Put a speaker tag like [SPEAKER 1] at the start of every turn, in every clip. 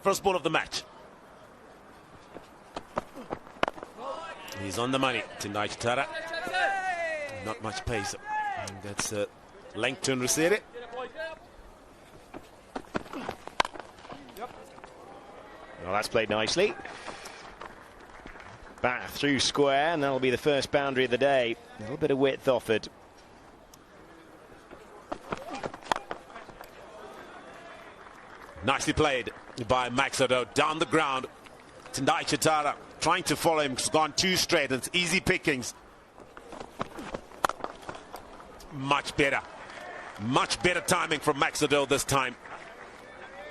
[SPEAKER 1] First ball of the match. He's on the money. Tendai Chitara. Not much pace. And that's Langton Rusere.
[SPEAKER 2] Well, that's played nicely. Back through square, and that'll be the first boundary of the day. A little bit of width offered.
[SPEAKER 1] Nicely played by Max Odo down the ground. Tendai Chitara trying to follow him. He's gone too straight, and it's easy pickings. Much better timing from Max Odo this time.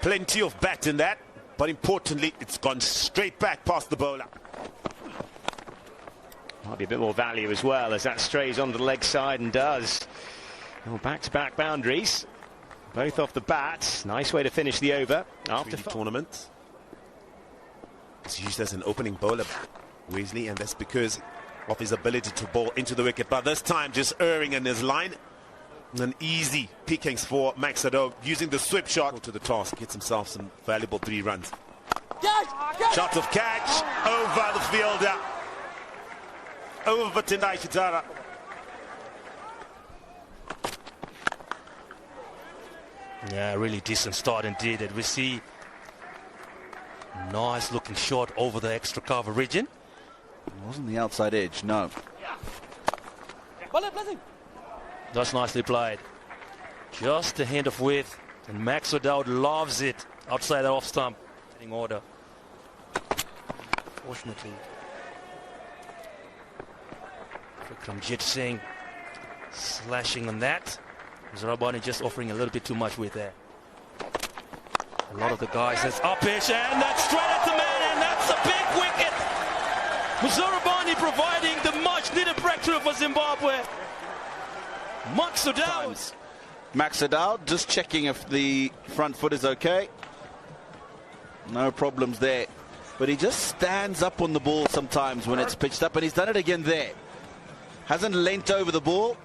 [SPEAKER 1] Plenty of bat in that, but importantly, it's gone straight back past the bowler.
[SPEAKER 2] Might be a bit more value as well, as that strays onto the leg side and does. Well, back-to-back boundaries, both off the bat. Nice way to finish the over after
[SPEAKER 1] the tournament. He's used as an opening bowler, Weasley, and that's because of his ability to bowl into the wicket. But this time, just erring in his line. An easy pickings for Max Odo, using the sweep shot to the task. Gets himself some valuable 3 runs. Shot of catch over the fielder. Over Tendai Chitara.
[SPEAKER 3] Yeah, really decent start indeed. And we see nice looking shot over the extra cover region.
[SPEAKER 4] It wasn't the outside edge, no.
[SPEAKER 3] That's nicely played. Just a hint of width, and Max Odo loves it outside the off stump. In order. Fortunately, Vikramjit Singh slashing on that. Zarabani just offering a little bit too much width there. A lot of the guys, that's up-ish, and that's straight at the man, and that's a big wicket. Zarabani providing the much-needed breakthrough for Zimbabwe. Max Odo.
[SPEAKER 4] Max Odo just checking if the front foot is okay. No problems there. But he just stands up on the ball sometimes when it's pitched up, and he's done it again there. Hasn't leant over the ball.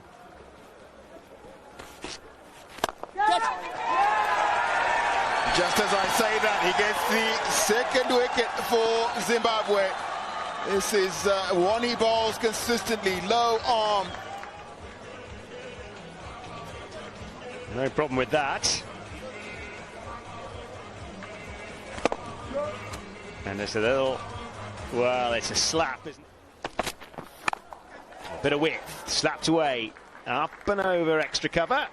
[SPEAKER 5] Just as I say that, he gets the second wicket for Zimbabwe. This is one he bowls consistently, low arm.
[SPEAKER 2] No problem with that. And there's a little, well, it's a slap, isn't it? A bit of width, slapped away, up and over extra cover.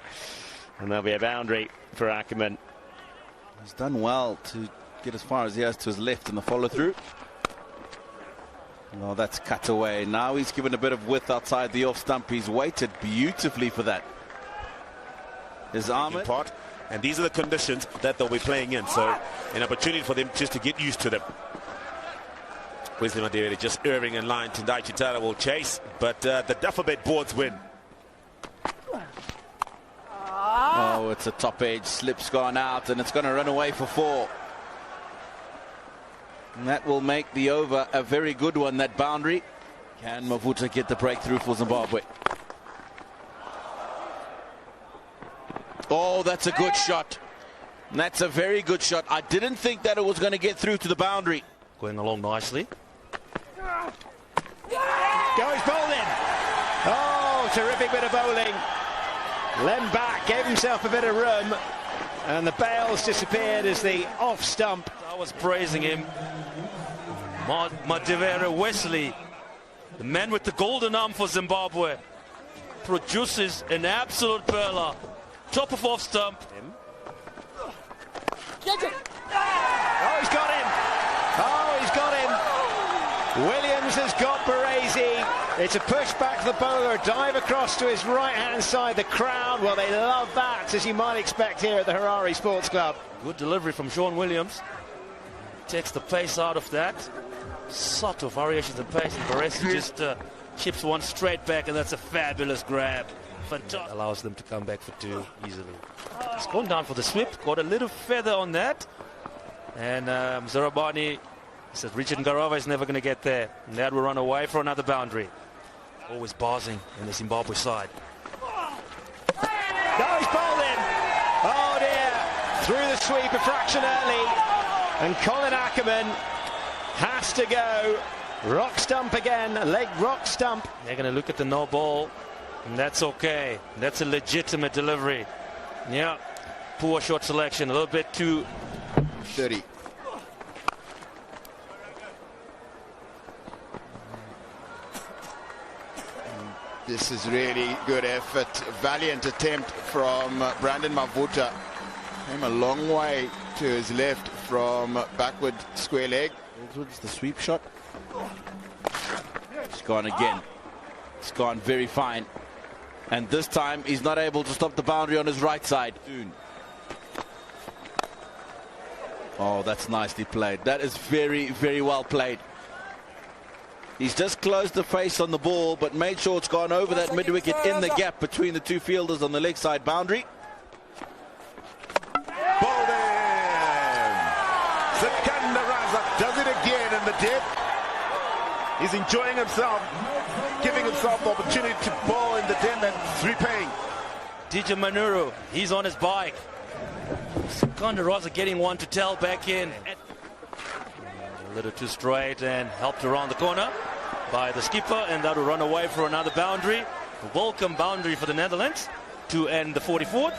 [SPEAKER 2] And there'll be a boundary for Ackerman.
[SPEAKER 4] He's done well to get as far as he has to his left in the follow-through. No, that's cut away. Now he's given a bit of width outside the off stump. He's waited beautifully for that. His arm
[SPEAKER 1] part, and these are the conditions that they'll be playing in, so an opportunity for them just to get used to them. Wesley Madere just erring in line. Tendai Chitara will chase, but the Dufferbed boards win.
[SPEAKER 4] Oh, it's a top edge, slip's gone out, and it's going to run away for 4. And that will make the over a very good one, that boundary. Can Mavuta get the breakthrough for Zimbabwe? Oh, that's a good shot. That's a very good shot. I didn't think that it was going to get through to the boundary.
[SPEAKER 3] Going along nicely.
[SPEAKER 2] Goes bowling. Oh, terrific bit of bowling. Lem back, gave himself a bit of room, and the bails disappeared as the off stump.
[SPEAKER 3] I was praising him. Madivera Wesley, the man with the golden arm for Zimbabwe, produces an absolute perler. Top of off stump.
[SPEAKER 2] Oh, he's got him. Oh, he's got him. Williams has got Baresi. It's a push back to the bowler, a dive across to his right-hand side. The crowd, well, they love that, as you might expect here at the Harare Sports Club.
[SPEAKER 3] Good delivery from Sean Williams. Takes the pace out of that. Subtle variations in pace, and Baresi just chips one straight back, and that's a fabulous grab. Fantastic. Allows them to come back for 2 easily. He's gone down for the sweep, got a little feather on that. And Zarabani says Richard Ngarava is never going to get there. And that will run away for another boundary. Always barsing in the Zimbabwe side.
[SPEAKER 2] No, he's bowled in. Oh dear. Through the sweep a fraction early. And Colin Ackerman has to go. Rock stump again, leg rock stump.
[SPEAKER 3] They're going to look at the no ball, and that's okay. That's a legitimate delivery. Yeah, poor shot selection, a little bit too.
[SPEAKER 5] 30. This is really good effort. Valiant attempt from Brandon Mavuta. Came a long way to his left from backward square leg.
[SPEAKER 4] It's the sweep shot. It's gone again. It's gone very fine. And this time he's not able to stop the boundary on his right side. Oh, that's nicely played. That is very, very well played. He's just closed the face on the ball, but made sure it's gone over that mid-wicket in the gap between the two fielders on the leg side boundary.
[SPEAKER 1] Bowled in. Sikandar does it again in the dip. He's enjoying himself, giving himself the opportunity to bowl in the dip, and it's repaying.
[SPEAKER 3] DJ Manuru, he's on his bike. Sikandar getting one to tell back in. A little too straight and helped around the corner by the skipper, and that will run away for another boundary. A welcome boundary for the Netherlands to end the 44th.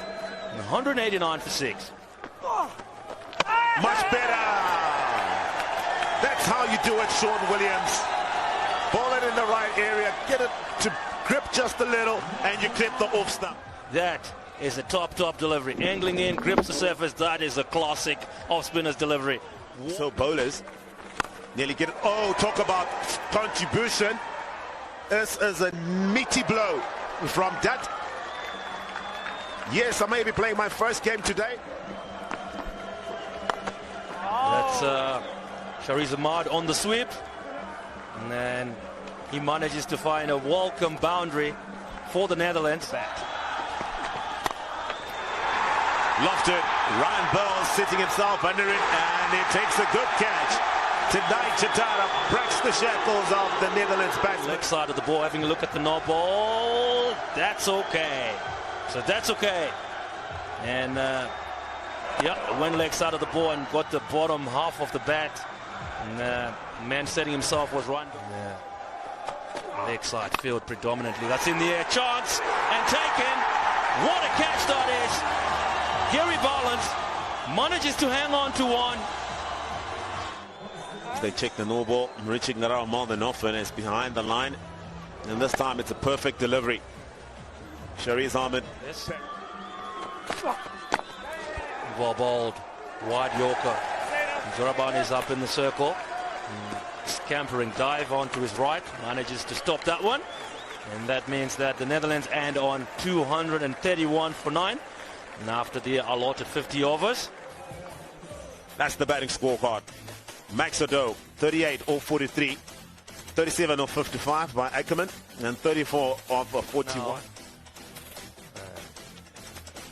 [SPEAKER 3] 189 for 6.
[SPEAKER 1] Much better. That's how you do it, Sean Williams. Ball it in the right area, get it to grip just a little, and you clip the off stump.
[SPEAKER 3] That is a top delivery. Angling in, grips the surface. That is a classic off-spinner's delivery.
[SPEAKER 1] So bowlers nearly get it. Oh, talk about contribution. This is a meaty blow from that. Yes, I may be playing my first game today.
[SPEAKER 3] That's Shariz Ahmad on the sweep. And then he manages to find a welcome boundary for the Netherlands.
[SPEAKER 1] Lofted. Ryan Bell sitting himself under it, and he takes a good catch. Tonight, Chatara breaks the shackles of the Netherlands batsman.
[SPEAKER 3] Leg side of the ball, having a look at the no ball. That's okay. So that's okay. And yeah, went leg side of the ball and got the bottom half of the bat. And man setting himself was run. Leg side field predominantly. That's in the air. Chance and taken. What a catch that is. Gary Barland manages to hang on to one.
[SPEAKER 1] They check the no ball. Richard Narao more than often is behind the line. And this time it's a perfect delivery. Shariz Ahmed.
[SPEAKER 3] Yes. Well bowled. Wide Yorker. Zoraban is up in the circle. Scampering dive onto his right. Manages to stop that one. And that means that the Netherlands end on 231 for 9. And after the allotted 50 overs.
[SPEAKER 1] That's the batting scorecard. Max Odo, 38 of 43, 37 of 55 by Ackerman, and 34 of 41.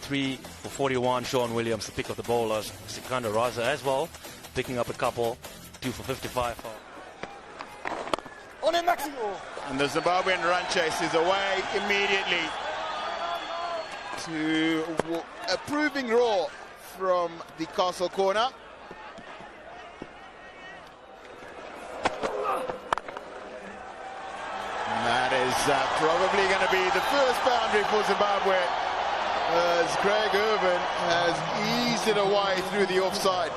[SPEAKER 3] 3 for 41, Sean Williams, the pick of the bowlers. Sikandar Raza as well, picking up a couple. 2 for 55.
[SPEAKER 5] And the Zimbabwean run chase is away immediately to a proving roar from the castle corner. And that is probably going to be the first boundary for Zimbabwe, as Craig Irvin has eased it away through the offside.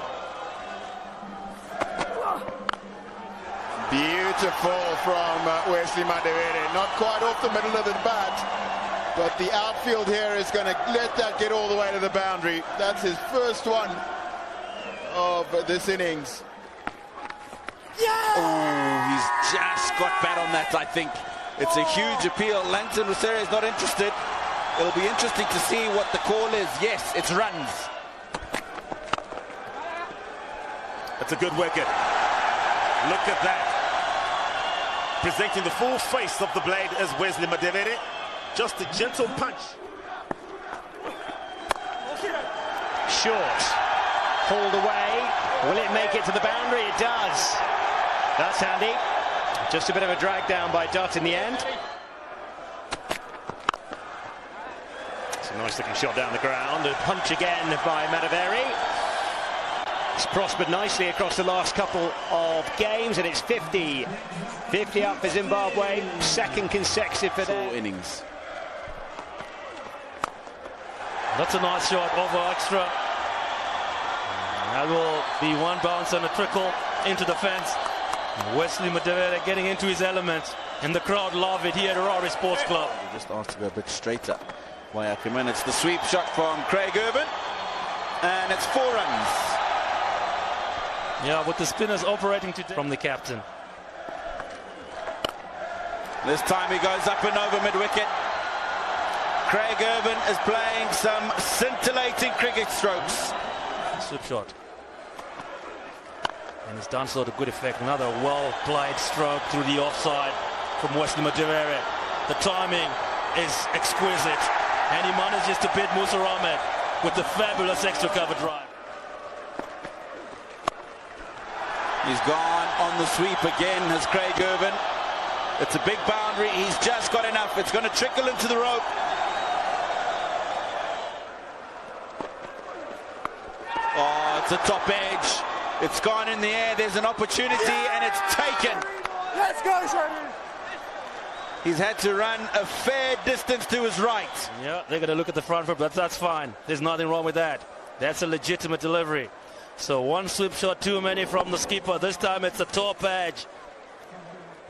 [SPEAKER 5] Beautiful from Wesley Madewere. Not quite off the middle of the bat, but the outfield here is going to let that get all the way to the boundary. That's his first one of this innings.
[SPEAKER 4] Oh, he's just got bat on that, I think. It's a huge appeal. Langton Rosario is not interested. It'll be interesting to see what the call is. Yes, it's runs.
[SPEAKER 1] That's a good wicket. Look at that. Presenting the full face of the blade as Wesley Madewere. Just a gentle punch.
[SPEAKER 2] Short. Pulled away. Will it make it to the boundary? It does. That's handy. Just a bit of a drag down by Dutt in the end. It's a nice looking shot down the ground. A punch again by Madewere. It's prospered nicely across the last couple of games, and it's 50 up for Zimbabwe, second consecutive for them.
[SPEAKER 4] 4 innings.
[SPEAKER 3] That's a nice shot over extra. That will be one bounce and a trickle into the fence. Wesley Madevere getting into his element, and the crowd love it here at Harare Sports Club.
[SPEAKER 4] He just asked to go a bit straighter. Wayakiman, it's the sweep shot from Craig Urban, and it's 4 runs.
[SPEAKER 3] Yeah, with the spinners operating today from the captain.
[SPEAKER 4] This time he goes up and over mid-wicket. Craig Urban is playing some scintillating cricket strokes.
[SPEAKER 3] Slip shot. And it's done so to good effect. Another well-played stroke through the offside from Wesley Madevere. The timing is exquisite. And he manages to beat Musa Ahmed with the fabulous extra cover drive.
[SPEAKER 4] He's gone on the sweep again, has Craig Urban. It's a big boundary. He's just got enough. It's going to trickle into the rope. Oh, it's a top edge. It's gone in the air. There's an opportunity, and it's taken.
[SPEAKER 6] Let's go, Shani.
[SPEAKER 4] He's had to run a fair distance to his right.
[SPEAKER 3] Yeah, they're going to look at the front foot, but that's fine. There's nothing wrong with that. That's a legitimate delivery. So one sweep shot too many from the skipper. This time it's a top edge.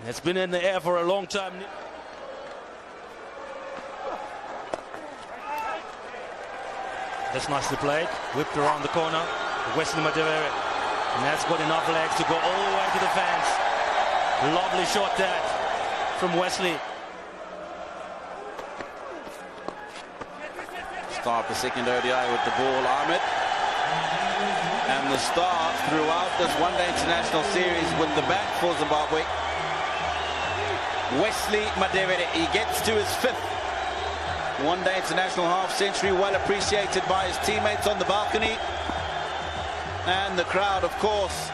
[SPEAKER 3] It's been in the air for a long time. That's nicely played. Whipped around the corner. Wesley Madevere. And that's got enough legs to go all the way to the fence. Lovely shot that from Wesley.
[SPEAKER 4] Start the second ODI with the ball, Ahmed. And the start throughout this one-day international series with the bat for Zimbabwe. Wesley Madevere, he gets to his 5th one-day international half-century, well appreciated by his teammates on the balcony. And the crowd, of course,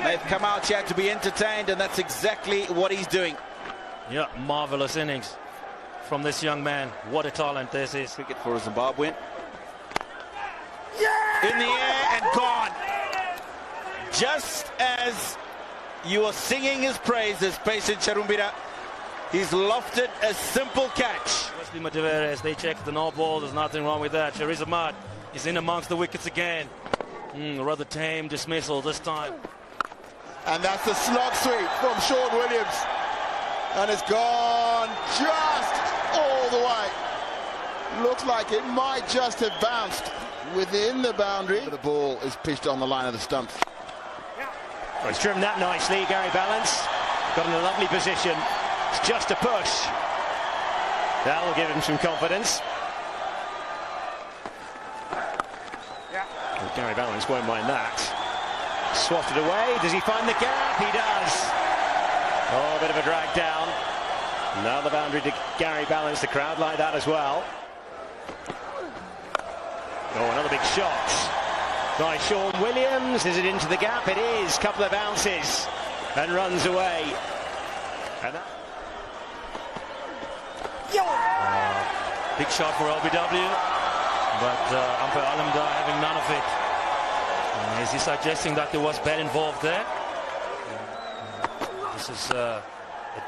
[SPEAKER 4] they've come out here to be entertained, and that's exactly what he's doing.
[SPEAKER 3] Yeah, marvelous innings from this young man. What a talent this is.
[SPEAKER 4] Cricket for a Zimbabwean. In the air and gone. Just as you are singing his praises, Payson Charumbira, he's lofted a simple catch.
[SPEAKER 3] Wesley Madevere, as they check the no ball, there's nothing wrong with that. Shariz Ahmad is in amongst the wickets again. Rather tame dismissal this time.
[SPEAKER 5] And that's the slog sweep from Sean Williams. And it's gone just all the way. Looks like it might just have bounced within the boundary. The ball is pitched on the line of the stumps.
[SPEAKER 2] Well, he's trimmed that nicely, Gary Balance. Got in a lovely position. It's just a push. That'll give him some confidence. Well, Gary Balance won't mind that. Swatted away. Does he find the gap? He does. Oh, a bit of a drag down. Now the boundary to Gary Balance. The crowd like that as well. Oh, another big shot by Sean Williams. Is it into the gap? It is. Couple of bounces and runs away. And that...
[SPEAKER 3] Big shot for LBW, but umpire Alamdar having none of it. Is he suggesting that there was bat involved there? This is a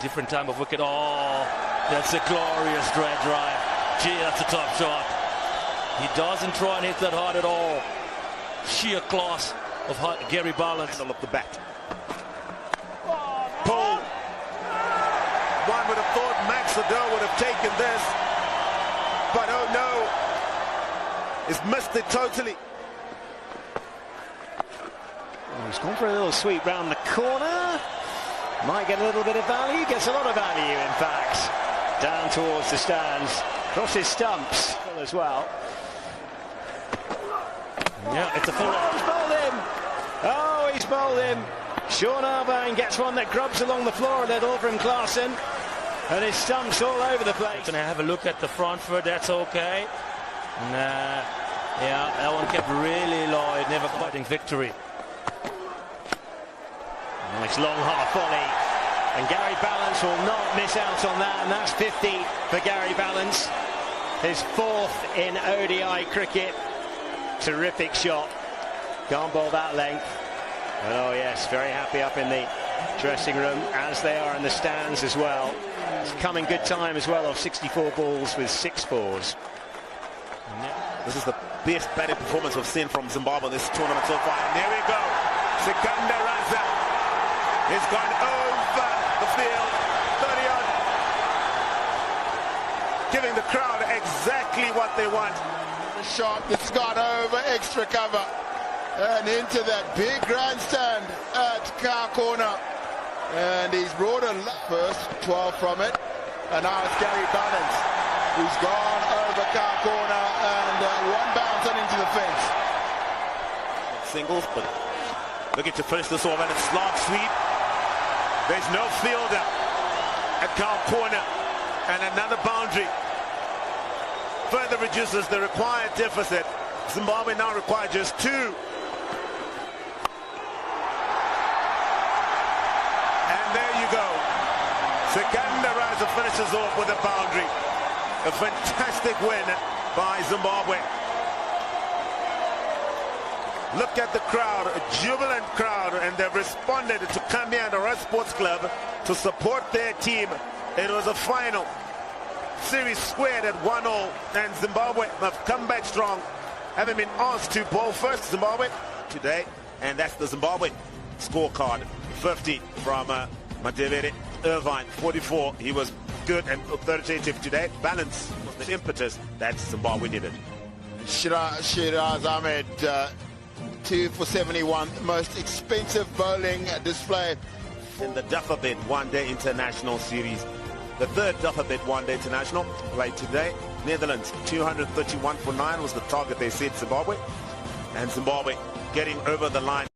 [SPEAKER 3] different type of wicket. Oh, that's a glorious straight drive. Gee, that's a top shot. He doesn't try and hit that hard at all. Sheer class of Gary Balance.
[SPEAKER 1] Handle of the bat.
[SPEAKER 3] Pull.
[SPEAKER 1] One would have thought Max Adair would have taken this, but oh no, he's missed it totally.
[SPEAKER 2] Oh, he's gone for a little sweep round the corner. Might get a little bit of value. Gets a lot of value, in fact. Down towards the stands. Crosses stumps as well.
[SPEAKER 3] Yeah, it's a full.
[SPEAKER 2] Oh, he's bowled him. Oh, he's bowled him. Sean Arbane gets one that grubs along the floor a little from Klaasen. And his stumps all over the place.
[SPEAKER 3] Going to have a look at the front foot. That's okay. Nah, yeah, that one kept really low. It never quite victory.
[SPEAKER 2] Nice long half volley. And Gary Balance will not miss out on that. And that's 50 for Gary Balance. His 4th in ODI cricket. Terrific shot. Can't bowl that length. And oh yes, very happy up in the dressing room, as they are in the stands as well. It's coming good time as well, off 64 balls with 6 fours.
[SPEAKER 1] This is the best batting performance we've seen from Zimbabwe this tournament so far. And there we go. Sikandar Raza has gone over the field, 30-odd, giving the crowd exactly what they want.
[SPEAKER 5] The shot that's gone over extra cover and into that big grandstand at Car Corner. And he's brought a first 12 from it. And now it's Gary Balance, who's gone over Car Corner and one bounce and into the fence.
[SPEAKER 1] Singles, but looking to finish this off, and it's slog sweep. There's no fielder at Car Corner, and another boundary further reduces the required deficit. Zimbabwe now require just 2. And there you go. Sikandar Raza finishes off with a boundary. A fantastic win by Zimbabwe. Look at the crowd, a jubilant crowd, and they've responded to come here to our sports club to support their team. It was a final. Series squared at 1-all, and Zimbabwe have come back strong, having been asked to bowl first. Zimbabwe today, and that's the Zimbabwe scorecard. 50 from Madevere. Irvine 44. He was good and authoritative today. Balance was the impetus that Zimbabwe needed.
[SPEAKER 5] Shiraz Ahmed, 2 for 71, most expensive bowling display
[SPEAKER 1] in the Dufferbed One-Day International Series. The third Dufferbed One-Day International played today. Netherlands 231 for 9 was the target they set Zimbabwe, and Zimbabwe getting over the line